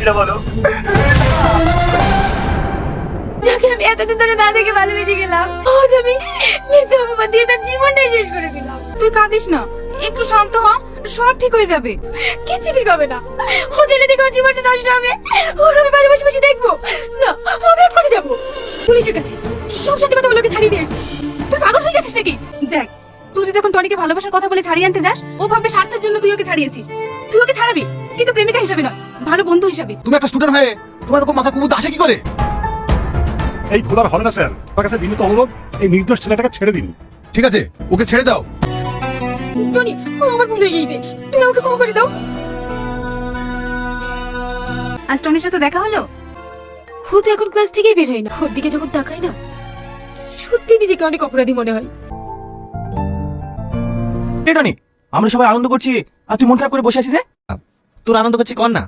সেটা বলো। যাকে আমি এতদিন ধরে না দেখে ভালোবেসে গেলাম, আজ আমি মিথ্যা অপবাদ দিয়ে তার জীবনটাই শেষ করে দিলাম। তুই কাঁদিস না, একটু শান্ত হ, সব ঠিক হয়ে যাবে। কিছু ঠিক হবে না। ও জেলে থেকে ওর জীবনটা নষ্ট হবে, ওর আমি বাড়ি বসে বসে দেখবো না। আমি এক্ষুনি যাবো পুলিশের কাছে, সব সত্যি কথা বলে ওকে ছাড়িয়ে দিয়ে আসবো। তুই পাগল হয়ে গেছিস নাকি? দেখ, তুই যদি এখন টনিকে ভালোবাসার কথা বলে ছাড়িয়ে আনতে যাস, ও ভাববে স্বার্থের জন্য তুই ওকে ছাড়িয়েছিস। তুই ওকে ছাড়াবি, কিন্তু প্রেমিকা হিসাবে নয়, ভালো বন্ধু হিসাবে। তুমি একটা স্টুডেন্ট হয়ে তোমার তো মাথা কুবুদ আসে কি করে? এই ভুল আর হবে না স্যার, আপনার কাছে বিনীত অনুরোধ, এই নির্দোষ ছেলেটাকে ছেড়ে দিন। ঠিক আছে, ওকে ছেড়ে দাও। টনি, ও আমার ভুল হয়ে গিয়েছে, তুই আমাকে ক্ষমা করে দাও। আজ টনির সাথে দেখা হলো? ও তো এখন ক্লাস থেকেই বের হয় না, ওর দিকে যখন তাকাই না সত্যি নিজেকে অনেক অপরাধী মনে হয়। টনি, আমরা সবাই আনন্দ করছি আর তুই মন খারাপ করে বসে আছিস যে? তোর আনন্দ করছি কর না।